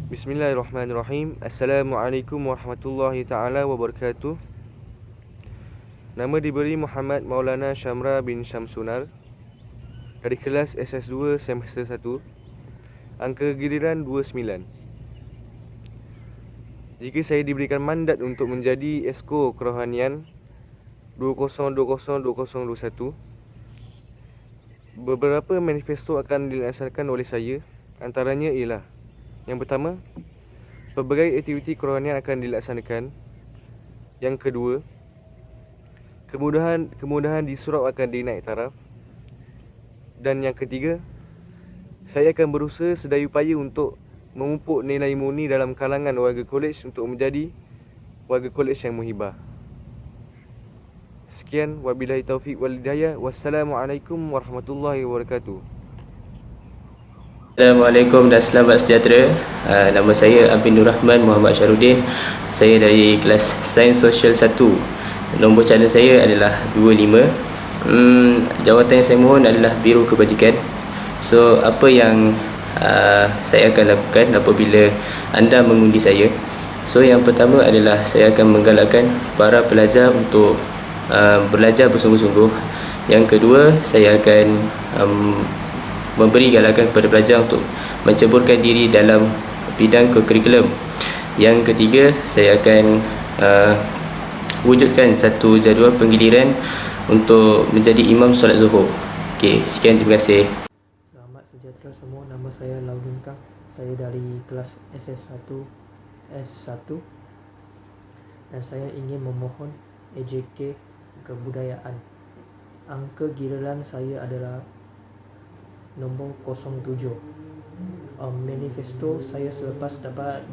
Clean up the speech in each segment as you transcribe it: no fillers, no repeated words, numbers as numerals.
Bismillahirrahmanirrahim. Assalamualaikum warahmatullahi taala wabarakatuh. Nama diberi Muhammad Maulana Syamra bin Syamsunar dari kelas SS2 semester 1, angka giliran 29. Jika saya diberikan mandat untuk menjadi esko kerohanian 2020-2021, beberapa manifesto akan dilaksanakan oleh saya. Antaranya ialah: yang pertama, pelbagai aktiviti kerohanian akan dilaksanakan. Yang kedua, kemudahan di surau akan dinaik taraf. Dan yang ketiga, saya akan berusaha sedaya upaya untuk memupuk nilai murni dalam kalangan warga kolej untuk menjadi warga kolej yang muhibah. Sekian, wabillahi taufiq wal hidayah. Wassalamualaikum warahmatullahi wabarakatuh. Assalamualaikum dan selamat sejahtera. Nama saya Abin Nur Rahman Muhammad Syarudin. Saya dari kelas Sains Sosial 1. Nombor calon saya adalah 25. Jawatan yang saya mohon adalah Biro Kebajikan. So, apa yang saya akan lakukan apabila anda mengundi saya? So, yang pertama adalah saya akan menggalakkan para pelajar untuk belajar bersungguh-sungguh. Yang kedua, saya akan memberi galakan kepada pelajar untuk menceburkan diri dalam bidang kurikulum. Yang ketiga, saya akan wujudkan satu jadual penggiliran untuk menjadi imam solat zuhur. Okey, sekian, terima kasih. Selamat sejahtera semua, nama saya Laudun Kang. Saya dari kelas SS1 S1 dan saya ingin memohon AJK kebudayaan. Angka giliran saya adalah nombor 07. Manifesto saya selepas dapat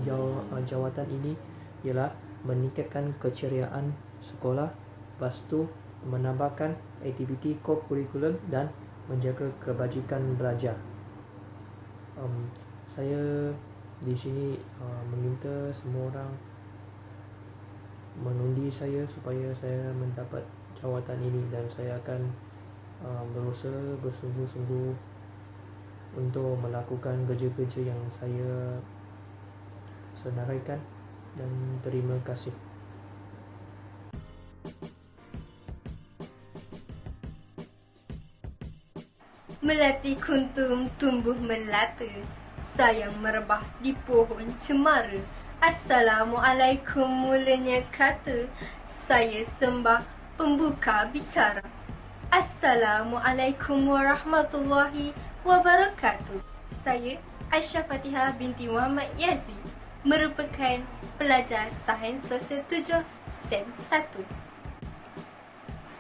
jawatan ini ialah meningkatkan keceriaan sekolah, lepas tu menambahkan aktiviti kurikulum dan menjaga kebajikan belajar. Saya di sini meminta semua orang mengundi saya supaya saya mendapat jawatan ini, dan saya akan berusaha bersungguh-sungguh untuk melakukan kerja-kerja yang saya senaraikan, dan terima kasih. Melati kuntum tumbuh melata, sayang merebah di pohon cemara. Assalamualaikum mulanya kata, saya sembah pembuka bicara. Assalamualaikum warahmatullahi wabarakatuh. Saya Aisyah Fatihah binti Muhammad Yazid, merupakan pelajar Sains Sosial 7 SEM 1.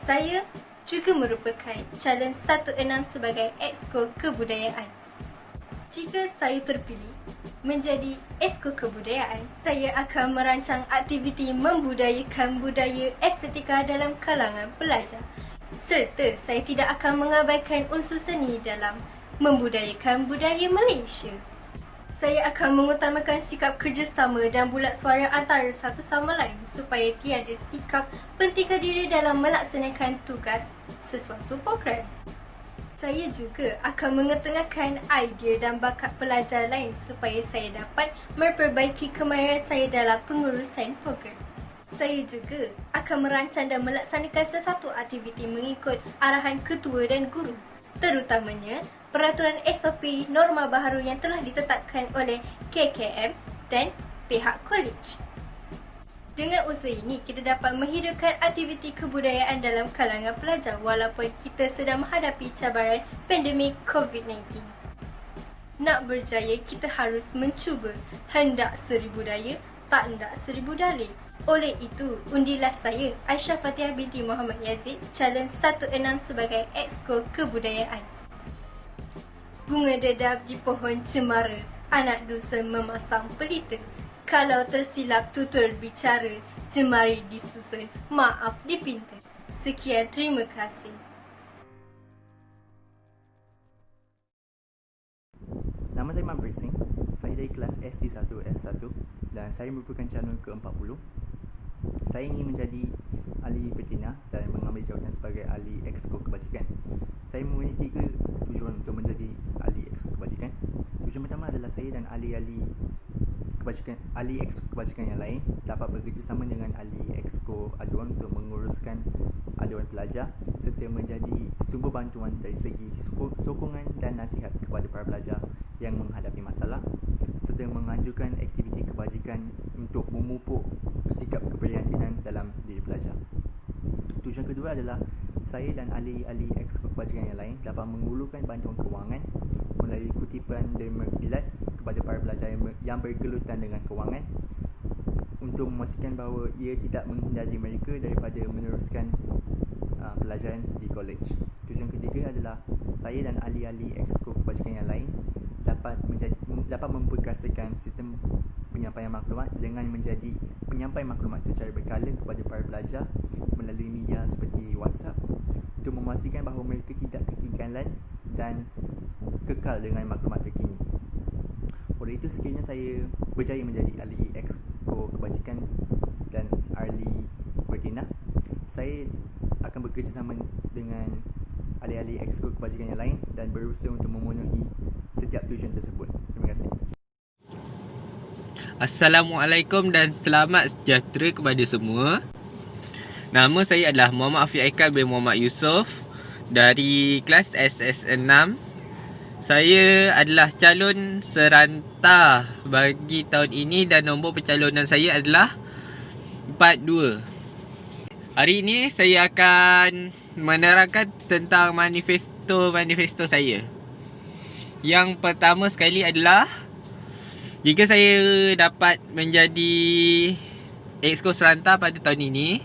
Saya juga merupakan calon 16 sebagai Exco Kebudayaan. Jika saya terpilih menjadi Exco Kebudayaan, saya akan merancang aktiviti membudayakan budaya estetika dalam kalangan pelajar, serta saya tidak akan mengabaikan unsur seni dalam membudayakan budaya Malaysia. Saya akan mengutamakan sikap kerjasama dan bulat suara antara satu sama lain supaya tiada sikap pentingkan diri dalam melaksanakan tugas sesuatu program. Saya juga akan mengetengahkan idea dan bakat pelajar lain supaya saya dapat memperbaiki kemahiran saya dalam pengurusan program. Saya juga akan merancang dan melaksanakan sesuatu aktiviti mengikut arahan ketua dan guru, terutamanya peraturan SOP norma baharu yang telah ditetapkan oleh KKM dan pihak kolej. Dengan usaha ini, kita dapat menghidupkan aktiviti kebudayaan dalam kalangan pelajar walaupun kita sedang menghadapi cabaran pandemik COVID-19. Nak berjaya, kita harus mencuba. Hendak seribu daya, tak hendak seribu dalih. Oleh itu, undilah saya, Aisyah Fatihah binti Muhammad Yazid, calon 16 sebagai Exco Kebudayaan. Bunga dedap di pohon cemara, anak dusun memasang pelita. Kalau tersilap tutur bicara, jemari disusun, maaf dipinta. Sekian, terima kasih. Nama saya Mat Bersing. Saya dari kelas ST1 S1 dan saya merupakan calon ke-40. Saya ingin menjadi ahli betina dan mengambil jawatan sebagai ahli Exco Kebajikan. Saya mempunyai 3 tujuan untuk menjadi ahli Exco Kebajikan. Tujuan pertama adalah saya dan ahli-ahli ahli exco kebajikan yang lain dapat bekerjasama dengan ahli exco aduan untuk menguruskan aduan pelajar serta menjadi sumber bantuan dari segi sokongan dan nasihat kepada para pelajar yang menghadapi masalah serta menganjurkan aktiviti kebajikan untuk memupuk sikap keprihatinan dalam diri pelajar. Tujuan kedua adalah saya dan ahli-ahli exco kebajikan yang lain dapat mengulurkan bantuan kewangan melalui kutipan derma kilat kepada para pelajar yang bergelutan dengan kewangan untuk memastikan bahawa ia tidak menghindari mereka daripada meneruskan pelajaran di college. Tujuan ketiga adalah saya dan ahli-ahli exco kebajikan yang lain dapat memperkasakan sistem penyampaian maklumat dengan menjadi penyampai maklumat secara berkala kepada para pelajar melalui media seperti WhatsApp untuk memastikan bahawa mereka tidak ketinggalan dan kekal dengan maklumat terkini. Oleh itu, sekiranya saya berjaya menjadi ahli exco kebajikan dan ahli bertindak, saya akan bekerjasama dengan ahli-ahli exco kebajikan yang lain dan berusaha untuk memenuhi setiap tujuan tersebut. Terima kasih. Assalamualaikum dan selamat sejahtera kepada semua. Nama saya adalah Muhammad Afiq Aikal bin Muhammad Yusof dari kelas SS6. Saya adalah calon serantah bagi tahun ini dan nombor pencalonan saya adalah 42. Hari ini saya akan menerangkan tentang manifesto saya. Yang pertama sekali adalah jika saya dapat menjadi exco serantah pada tahun ini,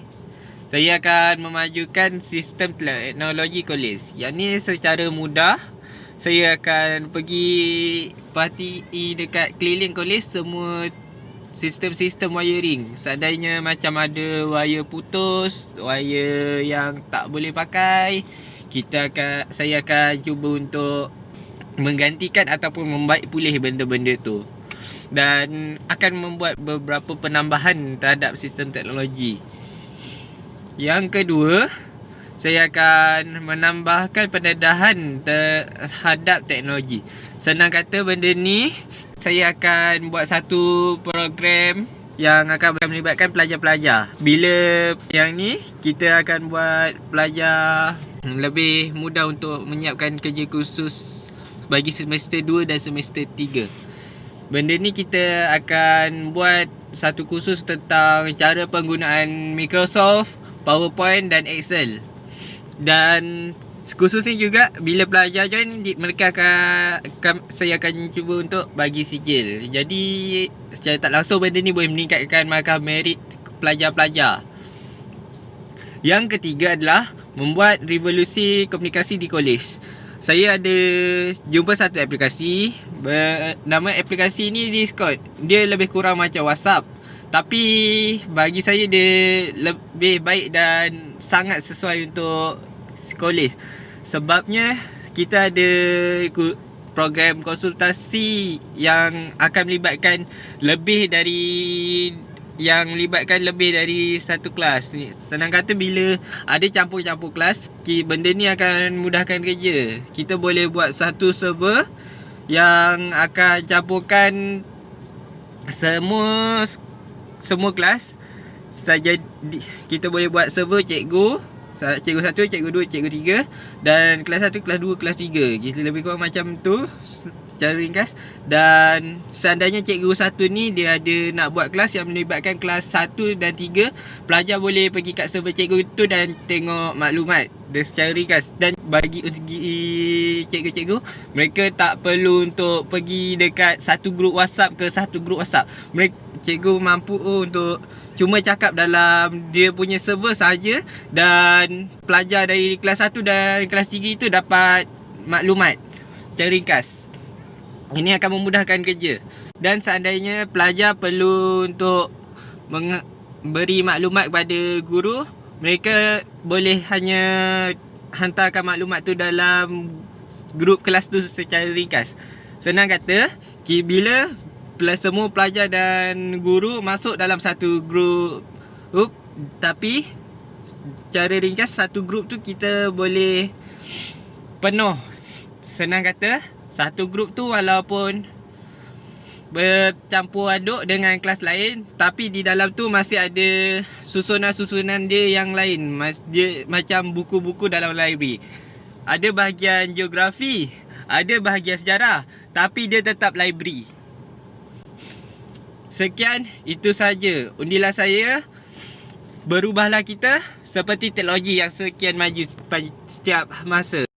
saya akan memajukan sistem teknologi kolej. Yang ni secara mudah, saya akan pergi parti dekat keliling kolej saya sistem-sistem wiring. Seandainya macam ada wire putus, wire yang tak boleh pakai, saya akan cuba untuk menggantikan ataupun membaik pulih benda-benda tu. Dan akan membuat beberapa penambahan terhadap sistem teknologi. Yang kedua, saya akan menambahkan pendedahan terhadap teknologi. Senang kata, benda ni saya akan buat satu program yang akan melibatkan pelajar-pelajar. Bila yang ni, kita akan buat pelajar lebih mudah untuk menyiapkan kerja khusus bagi semester 2 dan semester 3. Benda ni kita akan buat satu kursus tentang cara penggunaan Microsoft, PowerPoint dan Excel. Dan kursus ni juga bila pelajar join, saya akan cuba untuk bagi sijil. Jadi secara tak langsung benda ni boleh meningkatkan markah merit pelajar-pelajar. Yang ketiga adalah membuat revolusi komunikasi di kolej. Saya ada jumpa satu aplikasi, nama aplikasi ni Discord. Dia lebih kurang macam WhatsApp, tapi bagi saya dia lebih baik dan sangat sesuai untuk kolej. Sebabnya kita ada program konsultasi yang akan melibatkan lebih dari satu kelas. Senang kata, bila ada campur-campur kelas, benda ni akan mudahkan kerja. Kita boleh buat satu server yang akan campurkan semua kelas saja. Kita boleh buat server cikgu 1, cikgu 2, cikgu 3, dan kelas 1, kelas 2, kelas 3. Kita lebih kurang macam tu secara ringkas. Dan seandainya cikgu 1 ni dia ada nak buat kelas yang melibatkan kelas 1 dan 3, pelajar boleh pergi kat server cikgu tu dan tengok maklumat dia secara ringkas. Dan bagi cikgu-cikgu, mereka tak perlu untuk pergi dekat satu grup WhatsApp ke satu grup WhatsApp. Cikgu mampu untuk cuma cakap dalam dia punya server saja, dan pelajar dari kelas 1 dan kelas 3 itu dapat maklumat secara ringkas. Ini akan memudahkan kerja. Dan seandainya pelajar perlu untuk beri maklumat kepada guru, mereka boleh hanya hantarkan maklumat tu dalam grup kelas tu secara ringkas. Senang kata, bila semua pelajar dan guru masuk dalam satu grup, tapi secara ringkas satu grup tu kita boleh penuh. Senang kata, satu grup tu walaupun bercampur aduk dengan kelas lain, tapi di dalam tu masih ada susunan-susunan dia yang lain. Dia macam buku-buku dalam library. Ada bahagian geografi, ada bahagian sejarah, tapi dia tetap library. Sekian, itu saja undilan saya. Berubahlah kita seperti teknologi yang sekian maju setiap masa.